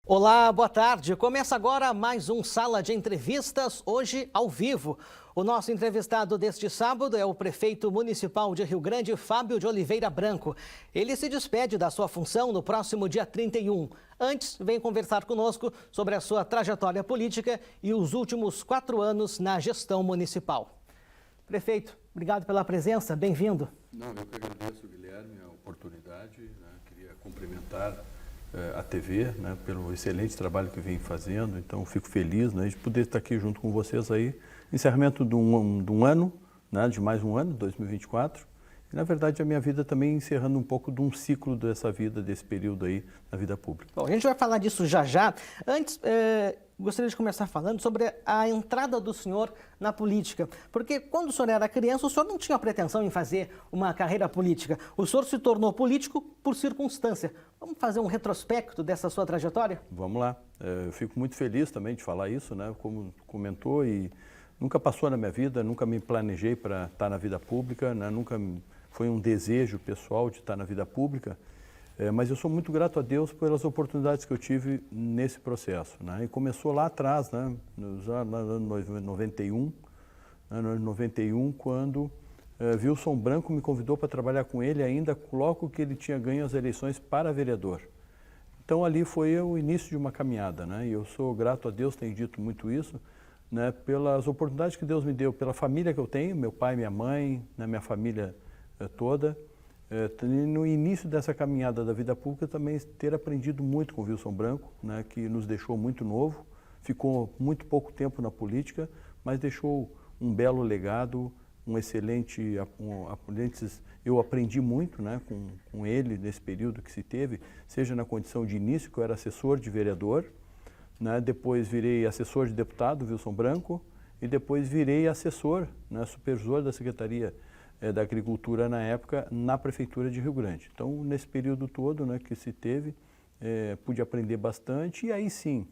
Olá, boa tarde. Começa agora mais um Sala de Entrevistas, hoje ao vivo. O nosso entrevistado deste sábado é o prefeito municipal de Rio Grande, Fábio de Oliveira Branco. Ele se despede da sua função no próximo dia 31. Antes, vem conversar conosco sobre a sua trajetória política e os últimos 4 anos na gestão municipal. Prefeito, obrigado pela presença, bem-vindo. Não, eu que agradeço, Guilherme, a oportunidade, né? Queria cumprimentar a TV, né, pelo excelente trabalho que vem fazendo, então fico feliz, né, de poder estar aqui junto com vocês aí, encerramento de um ano, né, de mais um ano, 2024, e na verdade a minha vida também encerrando um pouco de um ciclo dessa vida, desse período aí na vida pública. Bom, a gente vai falar disso já já. Antes, gostaria de começar falando sobre a entrada do senhor na política, porque quando o senhor era criança, o senhor não tinha pretensão em fazer uma carreira política. O senhor se tornou político por circunstância. Vamos fazer um retrospecto dessa sua trajetória? Vamos lá. Eu fico muito feliz também de falar isso, né? Como comentou, e nunca passou na minha vida, nunca me planejei para estar na vida pública, né? Nunca foi um desejo pessoal de estar na vida pública, mas eu sou muito grato a Deus pelas oportunidades que eu tive nesse processo, né? E começou lá atrás, né? No ano 91, quando Wilson Branco me convidou para trabalhar com ele ainda logo que ele tinha ganho as eleições para vereador. Então ali foi o início de uma caminhada, né? E eu sou grato a Deus, tenho dito muito isso, né? Pelas oportunidades que Deus me deu, pela família que eu tenho, meu pai, minha mãe, né? Minha família toda. No início dessa caminhada da vida pública também ter aprendido muito com o Wilson Branco, né? Que nos deixou muito novo, ficou muito pouco tempo na política, mas deixou um belo legado, um excelente, eu aprendi muito, né, com ele nesse período que se teve, seja na condição de início, que eu era assessor de vereador, né, depois virei assessor de deputado, Wilson Branco, e depois virei assessor, né, supervisor da Secretaria da Agricultura na época, na Prefeitura de Rio Grande. Então, nesse período todo, né, que se teve, pude aprender bastante e aí sim,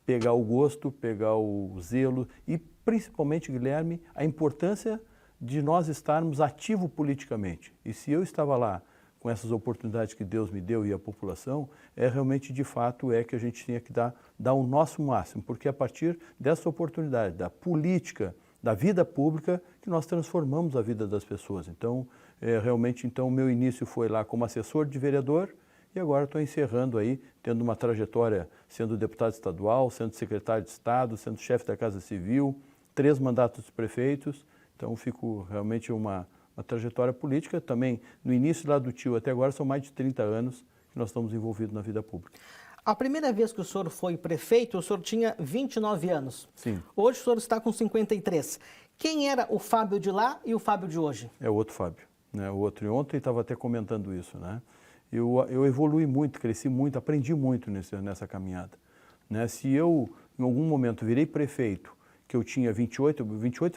pegar o gosto, pegar o zelo e principalmente, Guilherme, a importância de nós estarmos ativos politicamente. E se eu estava lá com essas oportunidades que Deus me deu e a população, realmente, de fato, que a gente tinha que dar o nosso máximo, porque a partir dessa oportunidade, da política, da vida pública, que nós transformamos a vida das pessoas. Então, realmente, então, o meu início foi lá como assessor de vereador e agora estou encerrando aí, tendo uma trajetória, sendo deputado estadual, sendo secretário de Estado, sendo chefe da Casa Civil, 3 mandatos de prefeitos. Então, fico realmente uma trajetória política também. No início lá do tio até agora, são mais de 30 anos que nós estamos envolvidos na vida pública. A primeira vez que o senhor foi prefeito, o senhor tinha 29 anos. Sim. Hoje o senhor está com 53. Quem era o Fábio de lá e o Fábio de hoje? É o outro Fábio, né? O outro. E ontem estava até comentando isso, né? Eu evolui muito, cresci muito, aprendi muito nessa caminhada, né? Se eu, em algum momento, virei prefeito, que eu tinha 28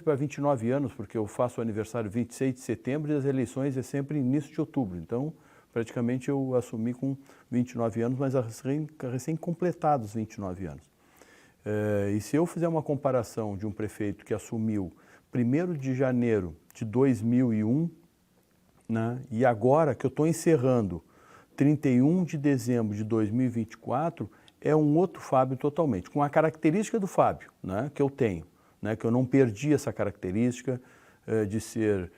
para 29 anos, porque eu faço aniversário 26 de setembro e as eleições é sempre início de outubro. Então, praticamente eu assumi com 29 anos, mas recém-completados 29 anos. E se eu fizer uma comparação de um prefeito que assumiu 1º de janeiro de 2001, né, e agora que eu estou encerrando 31 de dezembro de 2024, é um outro Fábio totalmente, com a característica do Fábio, né, que eu tenho, né, que eu não perdi essa característica de ser,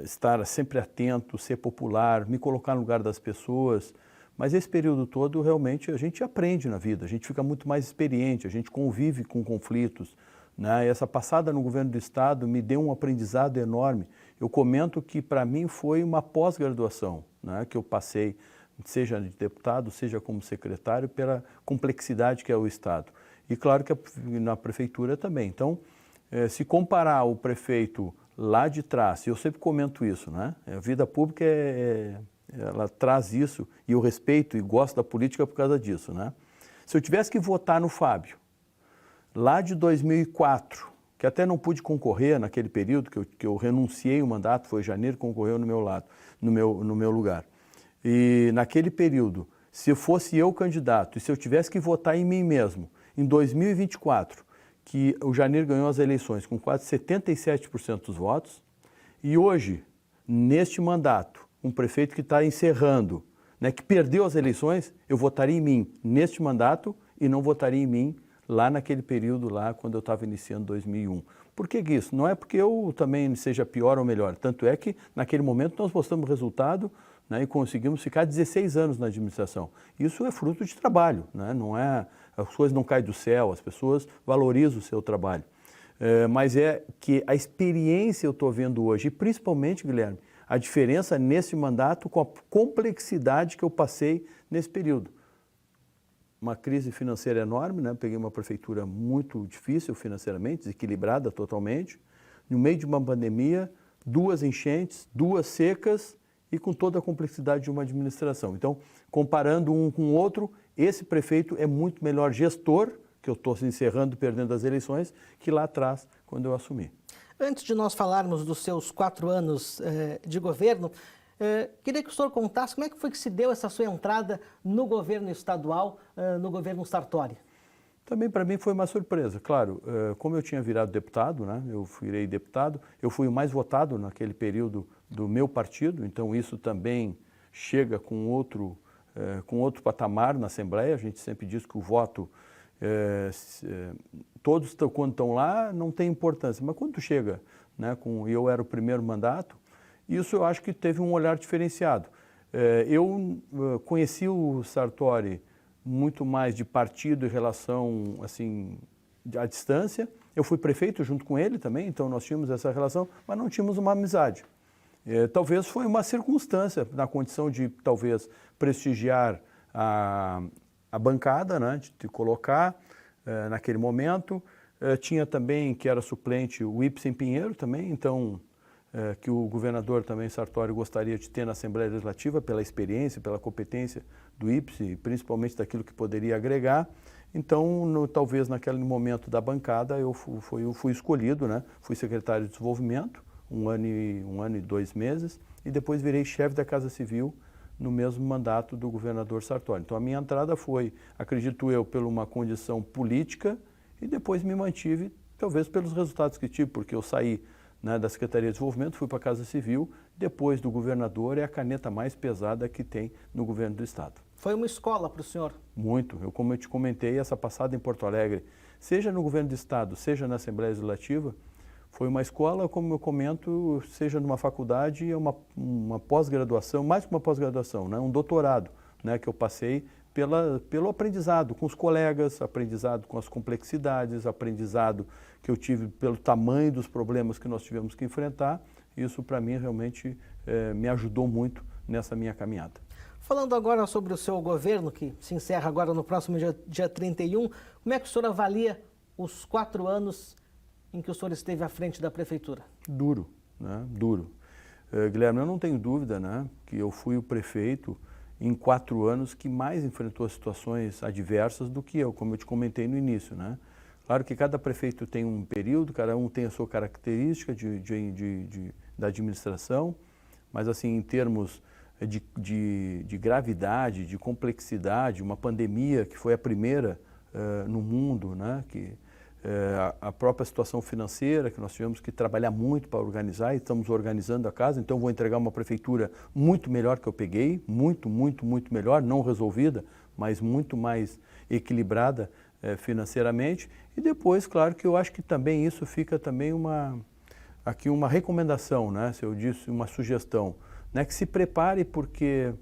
estar sempre atento, ser popular, me colocar no lugar das pessoas, mas esse período todo realmente a gente aprende na vida, a gente fica muito mais experiente, a gente convive com conflitos, né? Essa passada no governo do estado me deu um aprendizado enorme. Eu comento que para mim foi uma pós-graduação, né, que eu passei, seja de deputado, seja como secretário, pela complexidade que é o Estado. E claro que na prefeitura também. Então, se comparar o prefeito lá de trás, e eu sempre comento isso, né? A vida pública ela traz isso, e eu respeito e gosto da política por causa disso, né? Se eu tivesse que votar no Fábio, lá de 2004, que até não pude concorrer naquele período, que eu renunciei o mandato, foi janeiro, concorreu no meu lugar. E naquele período, se fosse eu candidato e se eu tivesse que votar em mim mesmo, em 2024, que o Janeiro ganhou as eleições com quase 77% dos votos, e hoje, neste mandato, um prefeito que está encerrando né, que perdeu as eleições, eu votaria em mim neste mandato e não votaria em mim lá naquele período lá quando eu estava iniciando 2001. Por que isso? Não é porque eu também seja pior ou melhor, tanto é que naquele momento nós mostramos resultado, né, e conseguimos ficar 16 anos na administração. Isso é fruto de trabalho, né? Não é, as coisas não caem do céu, as pessoas valorizam o seu trabalho. Mas é que a experiência eu estou vendo hoje, e principalmente, Guilherme, a diferença nesse mandato com a complexidade que eu passei nesse período. Uma crise financeira enorme, né? Peguei uma prefeitura muito difícil financeiramente, desequilibrada totalmente, no meio de uma pandemia, 2 enchentes, 2 secas e com toda a complexidade de uma administração. Então, comparando um com o outro, esse prefeito é muito melhor gestor, que eu estou encerrando, perdendo as eleições, que lá atrás, quando eu assumi. Antes de nós falarmos dos seus 4 anos de governo, queria que o senhor contasse como é que foi que se deu essa sua entrada no governo estadual, no governo Sartori. Também para mim foi uma surpresa. Claro, como eu tinha virado deputado, né, eu virei deputado, eu fui o mais votado naquele período do meu partido, então isso também chega com outro patamar na Assembleia. A gente sempre diz que o voto, todos quando estão lá não tem importância, mas quando tu chega, né, eu era o primeiro mandato, isso eu acho que teve um olhar diferenciado. Eu conheci o Sartori muito mais de partido em relação, assim, à distância. Eu fui prefeito junto com ele também, então nós tínhamos essa relação, mas não tínhamos uma amizade. Talvez foi uma circunstância, na condição de talvez prestigiar a bancada, né, de te colocar naquele momento. Tinha também, que era suplente, o Ibsen Pinheiro também, então, que o governador também, Sartori, gostaria de ter na Assembleia Legislativa pela experiência, pela competência do Ibsen, principalmente daquilo que poderia agregar. Então, talvez naquele momento da bancada, eu fui escolhido, né? Fui secretário de Desenvolvimento, um ano e 2 meses, e depois virei chefe da Casa Civil no mesmo mandato do governador Sartori. Então, a minha entrada foi, acredito eu, por uma condição política, e depois me mantive, talvez pelos resultados que tive, porque eu saí, né, da Secretaria de Desenvolvimento, fui para a Casa Civil, depois do governador, é a caneta mais pesada que tem no governo do Estado. Foi uma escola para o senhor? Muito. Como eu te comentei, essa passada em Porto Alegre, seja no governo do Estado, seja na Assembleia Legislativa, foi uma escola, como eu comento, seja numa faculdade, uma pós-graduação, mais que uma pós-graduação, né, um doutorado, né, que eu passei pelo aprendizado com os colegas, aprendizado com as complexidades, aprendizado que eu tive pelo tamanho dos problemas que nós tivemos que enfrentar. Isso, para mim, realmente me ajudou muito nessa minha caminhada. Falando agora sobre o seu governo, que se encerra agora no próximo dia 31, como é que o senhor avalia os 4 anos em que o senhor esteve à frente da prefeitura? Duro, né? Duro. Guilherme, eu não tenho dúvida, né, que eu fui o prefeito em 4 anos que mais enfrentou situações adversas do que eu, como eu te comentei no início, né? Claro que cada prefeito tem um período, cada um tem a sua característica da administração, mas assim, em termos de gravidade, de complexidade, uma pandemia que foi a primeira no mundo, né? A própria situação financeira, que nós tivemos que trabalhar muito para organizar, e estamos organizando a casa, então vou entregar uma prefeitura muito melhor que eu peguei, muito melhor, não resolvida, mas muito mais equilibrada financeiramente. E depois, claro que eu acho que também isso fica também aqui uma recomendação, né? Se eu disse uma sugestão, né? Que se prepare, porque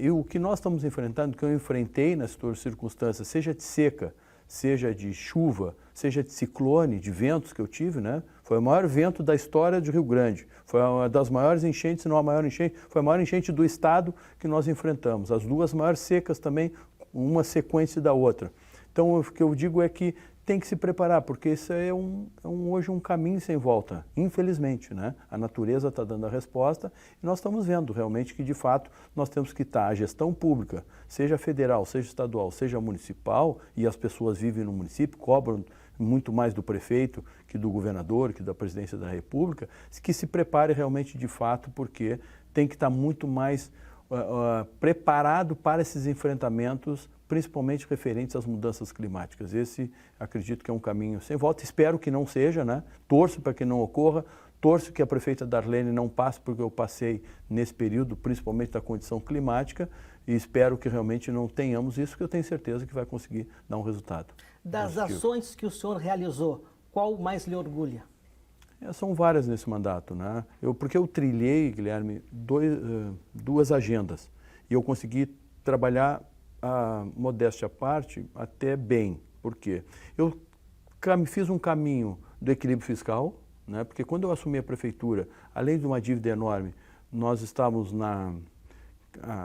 o que nós estamos enfrentando, que eu enfrentei nas circunstâncias, seja de seca, seja de chuva, seja de ciclone, de ventos que eu tive, né? Foi o maior vento da história de Rio Grande. Foi uma das maiores enchentes, se não a maior enchente, foi a maior enchente do estado que nós enfrentamos. As 2 maiores secas também, uma sequência da outra. Então, o que eu digo é que tem que se preparar, porque isso é hoje um caminho sem volta, infelizmente, né? A natureza está dando a resposta e nós estamos vendo realmente que, de fato, nós temos que estar, a gestão pública, seja federal, seja estadual, seja municipal, e as pessoas vivem no município, cobram muito mais do prefeito que do governador, que da presidência da República, que se prepare realmente de fato, porque tem que estar muito mais preparado para esses enfrentamentos, principalmente referentes às mudanças climáticas. Esse, acredito que é um caminho sem volta. Espero que não seja, né? Torço para que não ocorra. Torço que a prefeita Darlene não passe porque eu passei nesse período, principalmente da condição climática, e espero que realmente não tenhamos isso, que eu tenho certeza que vai conseguir dar um resultado Das positivo. ações que o senhor realizou, qual mais lhe orgulha? São várias nesse mandato, né? Porque eu trilhei, Guilherme, duas agendas e eu consegui trabalhar, a modéstia à parte, até bem. Por quê? Eu fiz um caminho do equilíbrio fiscal, né? Porque quando eu assumi a prefeitura, além de uma dívida enorme, nós estávamos na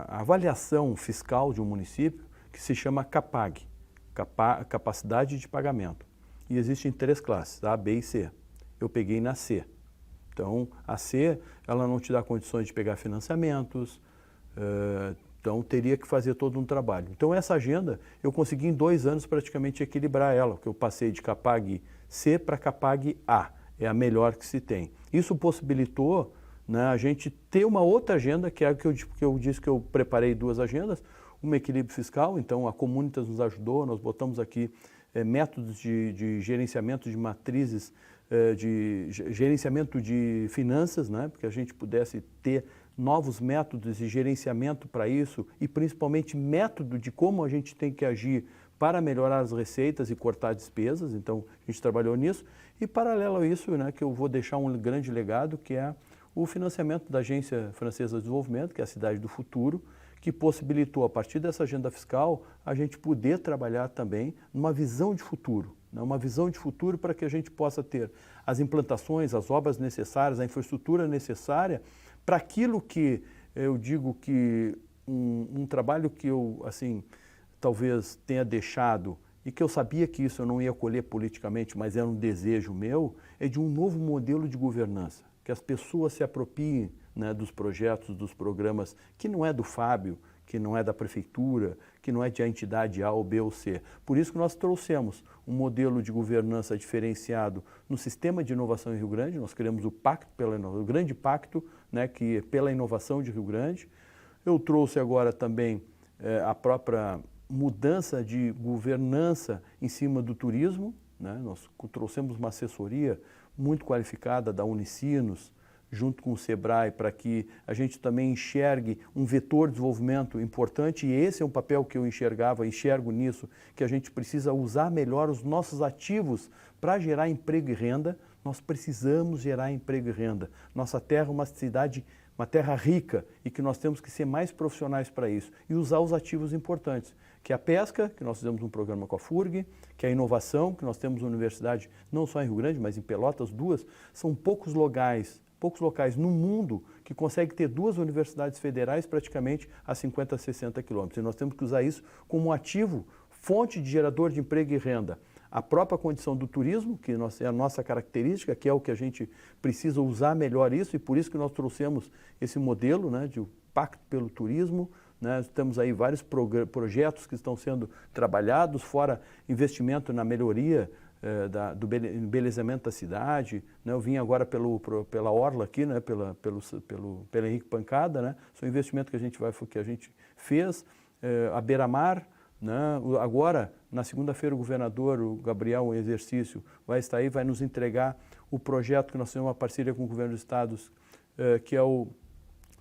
avaliação fiscal de um município que se chama CAPAG, Capacidade de Pagamento. E existem 3 classes, A, B e C. Eu peguei na C. Então, a C, ela não te dá condições de pegar financiamentos, então teria que fazer todo um trabalho. Então, essa agenda, eu consegui em 2 anos praticamente equilibrar ela, porque eu passei de CAPAG C para CAPAG A, é a melhor que se tem. Isso possibilitou, né, a gente ter uma outra agenda, que é a que eu disse que eu preparei 2 agendas, um equilíbrio fiscal, então a Comunitas nos ajudou, nós botamos aqui métodos de gerenciamento de matrizes, de gerenciamento de finanças, né, porque a gente pudesse ter novos métodos de gerenciamento para isso e principalmente método de como a gente tem que agir para melhorar as receitas e cortar despesas, então a gente trabalhou nisso e paralelo a isso, né, que eu vou deixar um grande legado, que é o financiamento da Agência Francesa de Desenvolvimento, que é a Cidade do Futuro, que possibilitou, a partir dessa agenda fiscal, a gente poder trabalhar também numa visão de futuro, né? Uma visão de futuro para que a gente possa ter as implantações, as obras necessárias, a infraestrutura necessária para aquilo que eu digo que um trabalho que eu, assim, talvez tenha deixado e que eu sabia que isso eu não ia colher politicamente, mas era um desejo meu, é de um novo modelo de governança, que as pessoas se apropriem, né, dos projetos, dos programas, que não é do Fábio, que não é da prefeitura, que não é de a entidade A ou B ou C. Por isso que nós trouxemos um modelo de governança diferenciado no sistema de inovação em Rio Grande, nós criamos o o grande pacto, né, que é pela inovação de Rio Grande. Eu trouxe agora também a própria mudança de governança em cima do turismo, né? Nós trouxemos uma assessoria muito qualificada da Unicinos, junto com o SEBRAE, para que a gente também enxergue um vetor de desenvolvimento importante, e esse é um papel que eu enxergo nisso, que a gente precisa usar melhor os nossos ativos para gerar emprego e renda. Nós precisamos gerar emprego e renda. Nossa terra é uma cidade, uma terra rica, e que nós temos que ser mais profissionais para isso, e usar os ativos importantes, que é a pesca, que nós fizemos um programa com a FURG, que é a inovação, que nós temos uma universidade, não só em Rio Grande, mas em Pelotas, 2, são poucos locais no mundo que conseguem ter 2 universidades federais praticamente a 50, 60 quilômetros. E nós temos que usar isso como um ativo, fonte de gerador de emprego e renda. A própria condição do turismo, que é a nossa característica, que é o que a gente precisa usar melhor isso, e por isso que nós trouxemos esse modelo, né, de Pacto pelo Turismo. Né? Temos aí vários projetos que estão sendo trabalhados, fora investimento na melhoria do embelezamento da cidade, né? Eu vim agora pela Orla aqui, né? pelo Henrique Pancada, né? São investimentos que a gente fez, a beira-mar, né? Agora, na segunda-feira, o governador, o Gabriel, em exercício, vai estar aí, vai nos entregar o projeto que nós temos uma parceria com o governo dos estados, que é o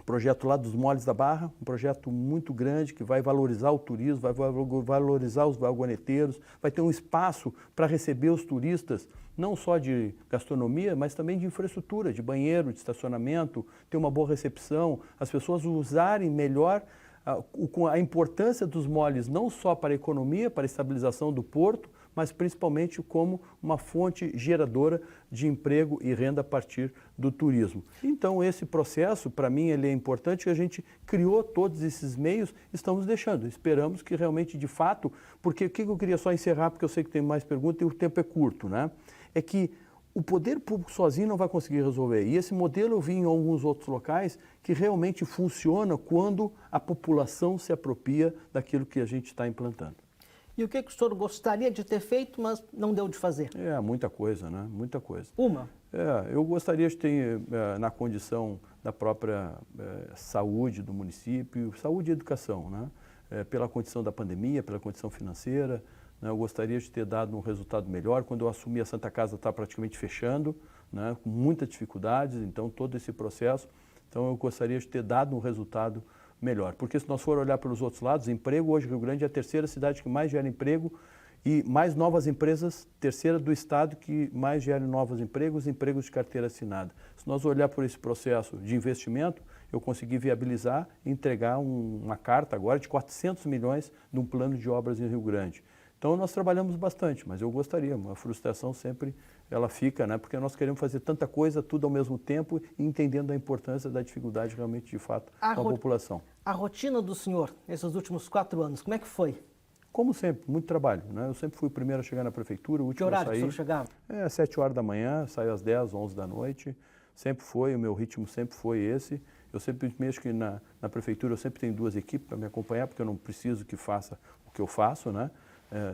projeto lá dos Moles da Barra, um projeto muito grande que vai valorizar o turismo, vai valorizar os vagoneteiros, vai ter um espaço para receber os turistas, não só de gastronomia, mas também de infraestrutura, de banheiro, de estacionamento, ter uma boa recepção, as pessoas usarem melhor a importância dos moles, não só para a economia, para a estabilização do porto, mas principalmente como uma fonte geradora de emprego e renda a partir do turismo. Então, esse processo, para mim, ele é importante, que a gente criou todos esses meios, estamos deixando. Esperamos que realmente, de fato, porque o que eu queria só encerrar, porque eu sei que tem mais perguntas e o tempo é curto, né? É que o poder público sozinho não vai conseguir resolver. E esse modelo eu vi em alguns outros locais que realmente funciona quando a população se apropria daquilo que a gente está implantando. E o que o senhor gostaria de ter feito, mas não deu de fazer? Muita coisa, né? Muita coisa. Uma? Eu gostaria de ter, na condição da própria saúde do município, saúde e educação, né? Pela condição da pandemia, pela condição financeira, né? Eu gostaria de ter dado um resultado melhor. Quando eu assumi, a Santa Casa está praticamente fechando, né, com muitas dificuldades, então todo esse processo, então eu gostaria de ter dado um resultado melhor. Porque se nós for olhar pelos outros lados, emprego, hoje Rio Grande é a terceira cidade que mais gera emprego e mais novas empresas, terceira do estado que mais gera novos empregos, empregos de carteira assinada. Se nós olhar por esse processo de investimento, eu consegui viabilizar e entregar uma carta agora de 400 milhões de um plano de obras em Rio Grande. Então nós trabalhamos bastante, mas eu gostaria, uma frustração sempre ela fica, né? Porque nós queremos fazer tanta coisa, tudo ao mesmo tempo, e entendendo a importância da dificuldade realmente, de fato, com a população. A rotina do senhor, nesses últimos 4 anos, como é que foi? Como sempre, muito trabalho, né? Eu sempre fui o primeiro a chegar na prefeitura, o último a sair. Que horário que o senhor chegava? Às 7 horas da manhã, saio às 10, 11 da noite. Sempre foi, o meu ritmo sempre foi esse. Eu sempre mexo que na prefeitura eu sempre tenho 2 equipes para me acompanhar, porque eu não preciso que faça o que eu faço, né?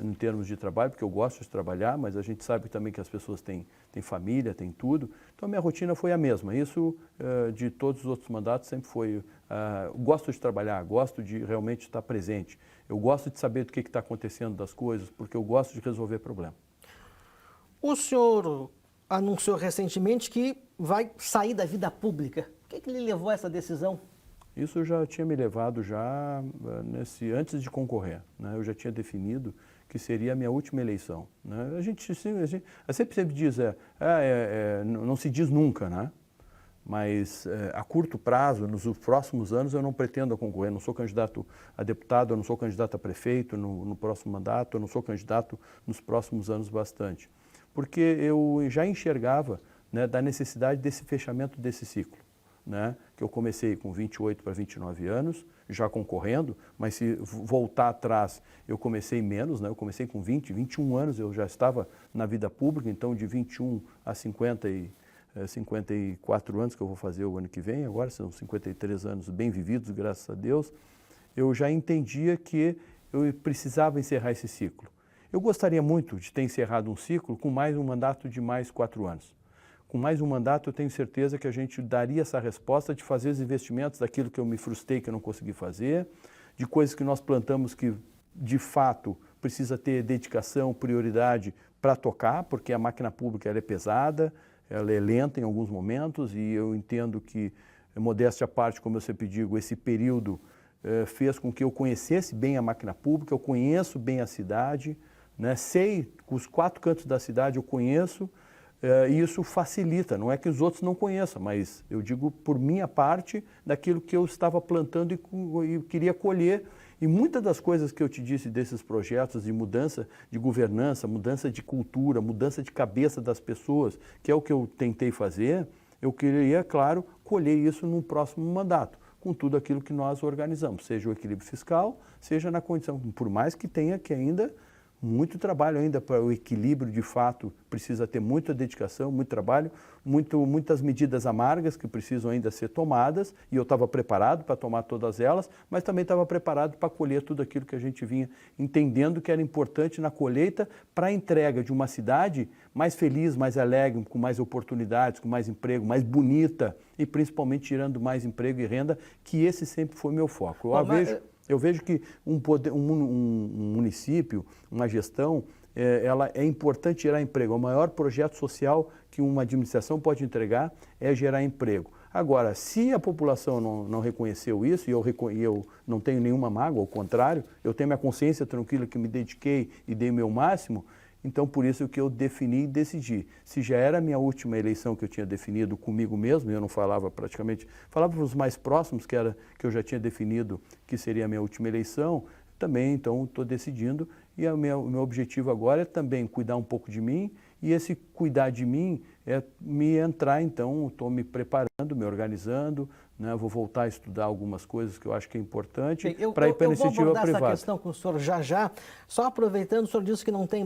Em termos de trabalho, porque eu gosto de trabalhar, mas a gente sabe também que as pessoas têm família, têm tudo. Então a minha rotina foi a mesma. Isso de todos os outros mandatos sempre foi. Gosto de trabalhar, gosto de realmente estar presente. Eu gosto de saber do que está acontecendo das coisas, porque eu gosto de resolver problemas. O senhor anunciou recentemente que vai sair da vida pública. O que lhe levou a essa decisão? Isso já tinha me levado antes de concorrer, né? Eu já tinha definido que seria a minha última eleição, né? A gente sempre diz, não se diz nunca, né? Mas a curto prazo, nos próximos anos, eu não pretendo concorrer. Eu não sou candidato a deputado, eu não sou candidato a prefeito no próximo mandato, eu não sou candidato nos próximos anos bastante. Porque eu já enxergava, né, da necessidade desse fechamento desse ciclo, né, que eu comecei com 28 para 29 anos, já concorrendo, mas se voltar atrás, eu comecei menos, né, eu comecei com 21 anos, eu já estava na vida pública, então de 21 a 54 anos que eu vou fazer o ano que vem, agora são 53 anos bem vividos, graças a Deus, eu já entendia que eu precisava encerrar esse ciclo. Eu gostaria muito de ter encerrado um ciclo com mais um mandato de mais 4 anos. Com mais um mandato, eu tenho certeza que a gente daria essa resposta de fazer os investimentos daquilo que eu me frustrei, que eu não consegui fazer, de coisas que nós plantamos que, de fato, precisa ter dedicação, prioridade para tocar, porque a máquina pública ela é pesada, ela é lenta em alguns momentos e eu entendo que, modéstia à parte, como eu sempre digo, esse período fez com que eu conhecesse bem a máquina pública, eu conheço bem a cidade, né? Sei que os 4 cantos da cidade eu conheço e isso facilita, não é que os outros não conheçam, mas eu digo por minha parte daquilo que eu estava plantando e queria colher. E muitas das coisas que eu te disse desses projetos de mudança de governança, mudança de cultura, mudança de cabeça das pessoas, que é o que eu tentei fazer, eu queria, claro, colher isso no próximo mandato, com tudo aquilo que nós organizamos, seja o equilíbrio fiscal, seja na condição, por mais que tenha que ainda muito trabalho ainda para o equilíbrio, de fato, precisa ter muita dedicação, muito trabalho, muitas medidas amargas que precisam ainda ser tomadas, e eu estava preparado para tomar todas elas, mas também estava preparado para colher tudo aquilo que a gente vinha entendendo que era importante na colheita para a entrega de uma cidade mais feliz, mais alegre, com mais oportunidades, com mais emprego, mais bonita e principalmente tirando mais emprego e renda, que esse sempre foi meu foco. Eu vejo que um município, uma gestão, ela é importante gerar emprego. O maior projeto social que uma administração pode entregar é gerar emprego. Agora, se a população não reconheceu isso, e eu não tenho nenhuma mágoa, ao contrário, eu tenho minha consciência tranquila que me dediquei e dei o meu máximo, então por isso que eu defini e decidi. Se já era a minha última eleição que eu tinha definido comigo mesmo, eu não falava praticamente, falava para os mais próximos que eu já tinha definido que seria a minha última eleição, também então estou decidindo e o meu objetivo agora é também cuidar um pouco de mim e esse cuidar de mim é me entrar então, estou me preparando, me organizando, né? Vou voltar a estudar algumas coisas que eu acho que é importante para ir para a iniciativa privada. Eu vou abordar essa questão com o senhor já. Só aproveitando, o senhor disse que não tem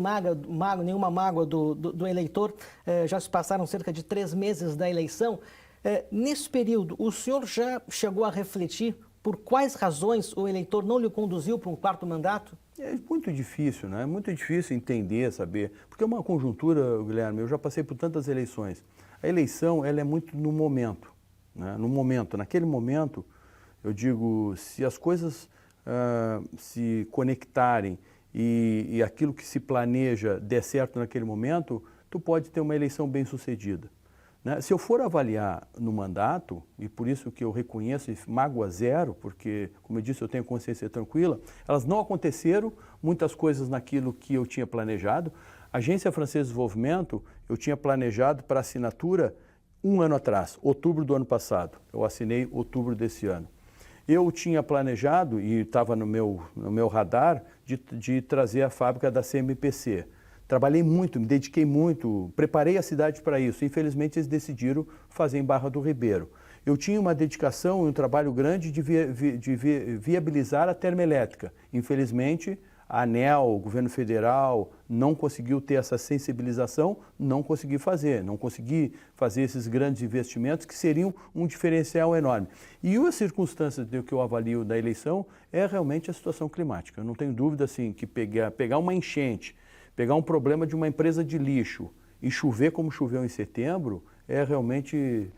nenhuma mágoa do eleitor, já se passaram cerca de 3 meses da eleição. Nesse período, o senhor já chegou a refletir por quais razões o eleitor não lhe conduziu para um 4º mandato? É muito difícil, né? É muito difícil entender, saber, porque é uma conjuntura, Guilherme, eu já passei por tantas eleições. A eleição, ela é muito no momento, né? Naquele momento, eu digo, se as coisas se conectarem e aquilo que se planeja der certo naquele momento, tu pode ter uma eleição bem-sucedida. né? Se eu for avaliar no mandato, e por isso que eu reconheço mágoa zero, porque, como eu disse, eu tenho consciência tranquila, elas não aconteceram, muitas coisas naquilo que eu tinha planejado. A Agência Francesa de Desenvolvimento, eu tinha planejado para assinatura 1 ano atrás, outubro do ano passado. Eu assinei outubro desse ano. Eu tinha planejado, e estava no meu radar, de trazer a fábrica da CMPC. Trabalhei muito, me dediquei muito, preparei a cidade para isso. Infelizmente, eles decidiram fazer em Barra do Ribeiro. Eu tinha uma dedicação e um trabalho grande de viabilizar a termoelétrica. Infelizmente, a ANEEL, o governo federal, não conseguiu ter essa sensibilização, não consegui fazer esses grandes investimentos que seriam um diferencial enorme. E a circunstância que eu avalio da eleição é realmente a situação climática. Eu não tenho dúvida assim, que pegar uma enchente, pegar um problema de uma empresa de lixo e chover como choveu em setembro, é realmente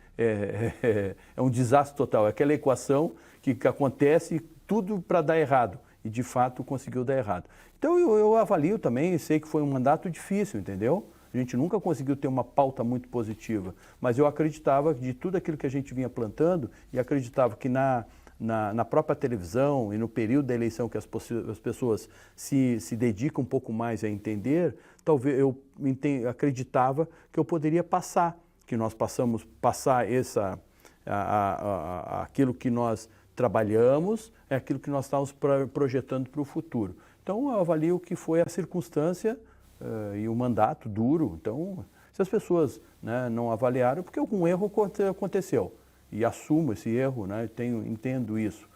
um desastre total. É aquela equação que acontece tudo para dar errado. E, de fato, conseguiu dar errado. Então, eu avalio também, sei que foi um mandato difícil, entendeu? A gente nunca conseguiu ter uma pauta muito positiva, mas eu acreditava de tudo aquilo que a gente vinha plantando e acreditava que na própria televisão e no período da eleição que as pessoas se dedicam um pouco mais a entender, talvez eu acreditava que eu poderia passar, que nós passar aquilo que nós trabalhamos, é aquilo que nós estamos projetando para o futuro. Então, eu avalio que foi a circunstância e o mandato duro. Então, se as pessoas, né, não avaliaram, porque algum erro aconteceu. E assumo esse erro, né, entendo isso.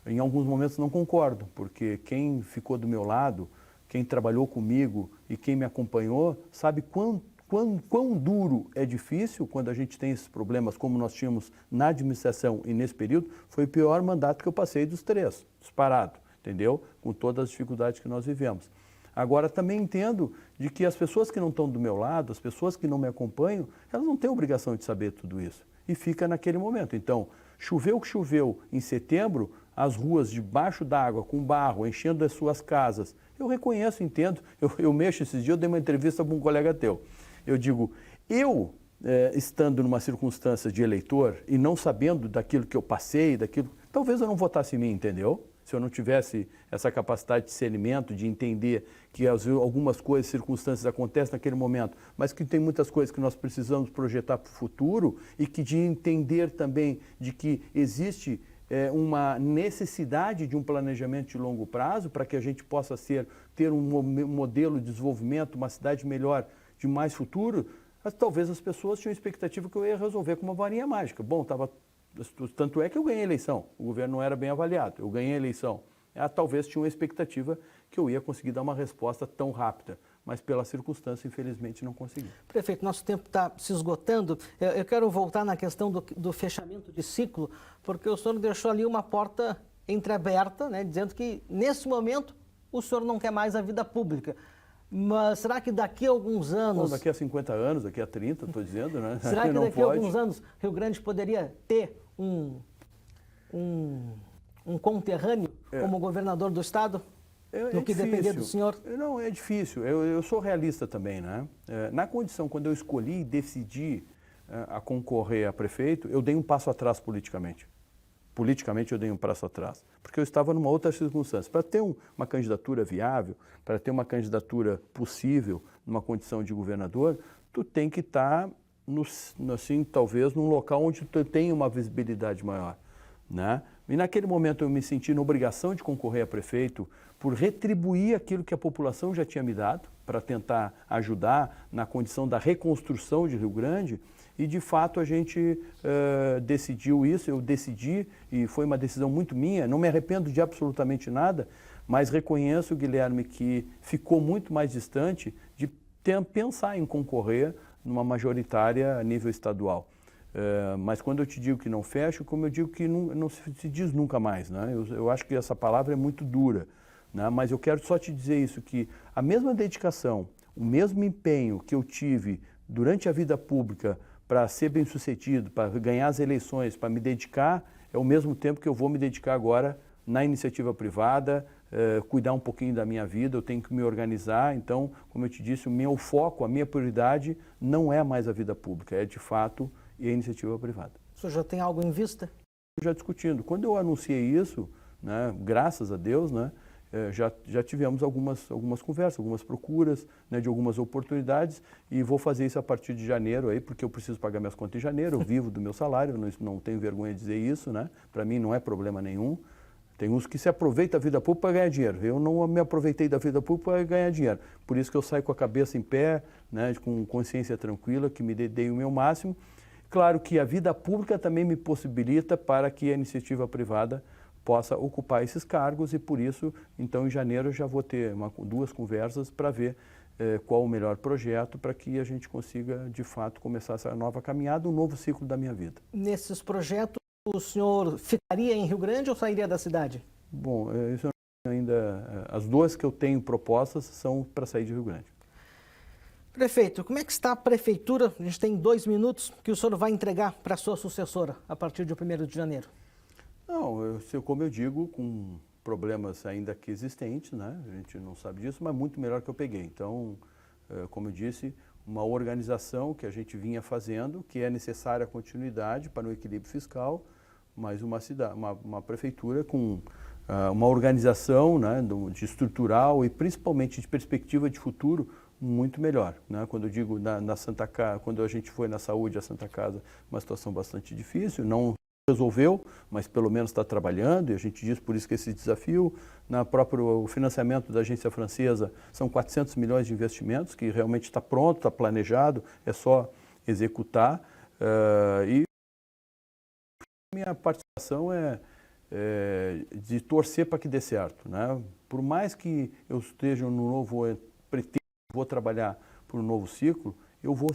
Em alguns momentos não concordo, porque quem ficou do meu lado, quem trabalhou comigo e quem me acompanhou, sabe quão duro é difícil quando a gente tem esses problemas, como nós tínhamos na administração e nesse período. Foi o pior mandato que eu passei dos 3, disparado, entendeu? Com todas as dificuldades que nós vivemos. Agora, também entendo de que as pessoas que não estão do meu lado, as pessoas que não me acompanham, elas não têm obrigação de saber tudo isso. E fica naquele momento. Então, choveu o que choveu em setembro, as ruas debaixo d'água, com barro, enchendo as suas casas. Eu reconheço, entendo. Eu mexo esses dias, eu dei uma entrevista para um colega teu. Eu digo, estando numa circunstância de eleitor e não sabendo daquilo que eu passei, talvez eu não votasse em mim, entendeu? Se eu não tivesse essa capacidade de discernimento, de entender que algumas coisas, circunstâncias acontecem naquele momento, mas que tem muitas coisas que nós precisamos projetar para o futuro e que de entender também de que existe uma necessidade de um planejamento de longo prazo para que a gente possa ter um modelo de desenvolvimento, uma cidade melhor, de mais futuro. Mas talvez as pessoas tinham expectativa que eu ia resolver com uma varinha mágica. Bom, tanto é que eu ganhei a eleição, o governo não era bem avaliado, eu ganhei a eleição. Talvez tinha uma expectativa que eu ia conseguir dar uma resposta tão rápida, mas pela circunstância, infelizmente, não consegui. Prefeito, nosso tempo está se esgotando. Eu quero voltar na questão do fechamento de ciclo, porque o senhor deixou ali uma porta entreaberta, né, dizendo que, nesse momento, o senhor não quer mais a vida pública. Mas será que daqui a alguns anos... Bom, daqui a 50 anos, daqui a 30, estou dizendo, né? Será que daqui a alguns anos Rio Grande poderia ter um conterrâneo como governador do estado? No que depender do senhor? Não, é difícil. Eu sou realista também, né? Na condição, quando eu escolhi e decidi a concorrer a prefeito, eu dei um passo atrás politicamente. Politicamente eu dei um passo atrás, porque eu estava numa outra circunstância. Para ter uma candidatura viável, para ter uma candidatura possível, numa condição de governador, tu tem que estar, talvez, num local onde tu tenha uma visibilidade maior, né? E naquele momento eu me senti na obrigação de concorrer a prefeito por retribuir aquilo que a população já tinha me dado, para tentar ajudar na condição da reconstrução de Rio Grande. E, de fato, a gente decidiu isso, eu decidi, e foi uma decisão muito minha, não me arrependo de absolutamente nada, mas reconheço, Guilherme, que ficou muito mais distante de pensar em concorrer numa majoritária a nível estadual. Mas quando eu te digo que não fecho, como eu digo que não se diz nunca mais, né? Eu acho que essa palavra é muito dura, né? Mas eu quero só te dizer isso, que a mesma dedicação, o mesmo empenho que eu tive durante a vida pública para ser bem-sucedido, para ganhar as eleições, para me dedicar, é o mesmo tempo que eu vou me dedicar agora na iniciativa privada, cuidar um pouquinho da minha vida, eu tenho que me organizar. Então, como eu te disse, o meu foco, a minha prioridade não é mais a vida pública, é de fato a iniciativa privada. O senhor já tem algo em vista? Já discutindo. Quando eu anunciei isso, né, graças a Deus, né, já tivemos algumas conversas, algumas procuras, né, de algumas oportunidades, e vou fazer isso a partir de janeiro, aí, porque eu preciso pagar minhas contas em janeiro, eu vivo do meu salário, não tenho vergonha de dizer isso, né, para mim não é problema nenhum. Tem uns que se aproveitam da vida pública para ganhar dinheiro. Eu não me aproveitei da vida pública para ganhar dinheiro. Por isso que eu saio com a cabeça em pé, né, com consciência tranquila, que me dei o meu máximo. Claro que a vida pública também me possibilita para que a iniciativa privada possa ocupar esses cargos, e por isso, então, em janeiro eu já vou ter duas conversas para ver qual o melhor projeto para que a gente consiga, de fato, começar essa nova caminhada, um novo ciclo da minha vida. Nesses projetos, o senhor ficaria em Rio Grande ou sairia da cidade? Bom, isso ainda, as duas que eu tenho propostas são para sair de Rio Grande. Prefeito, como é que está a prefeitura? A gente tem 2 minutos que o senhor vai entregar para a sua sucessora a partir de 1º de janeiro. Não, como eu digo, com problemas ainda que existentes, né? A gente não sabe disso, mas muito melhor que eu peguei. Então, como eu disse, uma organização que a gente vinha fazendo, que é necessária a continuidade para o equilíbrio fiscal, mas uma prefeitura com uma organização, né, de estrutural e principalmente de perspectiva de futuro muito melhor, né? Quando eu digo na Santa Casa, quando a gente foi na saúde, a Santa Casa, uma situação bastante difícil, não resolveu, mas pelo menos está trabalhando, e a gente diz por isso que esse desafio, o financiamento da agência francesa, são 400 milhões de investimentos, que realmente está pronto, está planejado, é só executar, e minha participação é de torcer para que dê certo, né? Por mais que eu esteja no novo, vou trabalhar por um novo ciclo, eu vou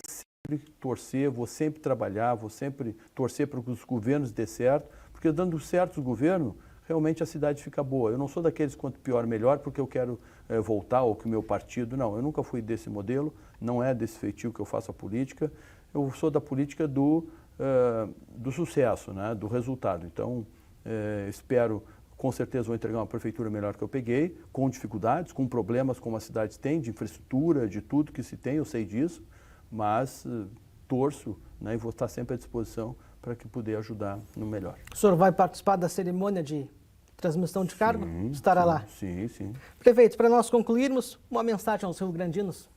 sempre torcer, vou sempre trabalhar, vou sempre torcer para que os governos dê certo, porque dando certo os governos, realmente a cidade fica boa. Eu não sou daqueles quanto pior, melhor, porque eu quero voltar, ou que o meu partido, não, eu nunca fui desse modelo, não é desse feitio que eu faço a política, eu sou da política do sucesso, né, do resultado. Então, espero, com certeza vou entregar uma prefeitura melhor que eu peguei, com dificuldades, com problemas como a cidade tem, de infraestrutura, de tudo que se tem, eu sei disso, mas torço, né, e vou estar sempre à disposição para que puder ajudar no melhor. O senhor vai participar da cerimônia de transmissão de cargo? Sim, estará sim, lá? Sim, sim. Prefeito, para nós concluirmos, uma mensagem aos rio-grandinos.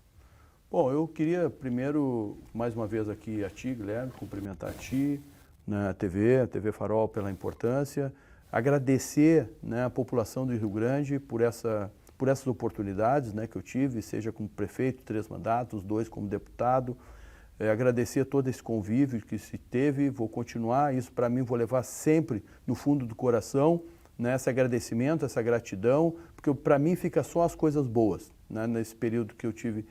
Bom, eu queria primeiro, mais uma vez aqui a ti, Guilherme, cumprimentar a ti, né, a TV Farol pela importância, agradecer, né, a população do Rio Grande por essas oportunidades, né, que eu tive, seja como prefeito, 3 mandatos, 2 como deputado, agradecer todo esse convívio que se teve, vou continuar, isso para mim vou levar sempre no fundo do coração, né, esse agradecimento, essa gratidão, porque para mim fica só as coisas boas, né, nesse período que eu tive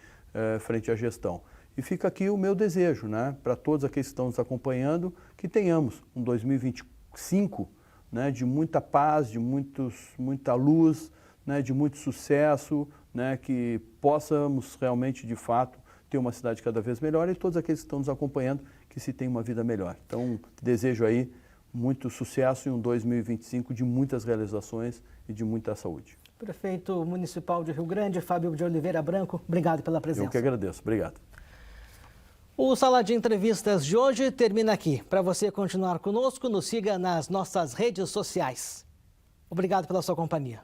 frente à gestão. E fica aqui o meu desejo, né, para todos aqueles que estão nos acompanhando, que tenhamos um 2025, né, de muita paz, de muita luz, né, de muito sucesso, né, que possamos realmente, de fato, ter uma cidade cada vez melhor, e todos aqueles que estão nos acompanhando, que se tenham uma vida melhor. Então, desejo aí muito sucesso em um 2025 de muitas realizações e de muita saúde. Prefeito Municipal de Rio Grande, Fábio de Oliveira Branco, obrigado pela presença. Eu que agradeço. Obrigado. O Sala de Entrevistas de hoje termina aqui. Para você continuar conosco, nos siga nas nossas redes sociais. Obrigado pela sua companhia.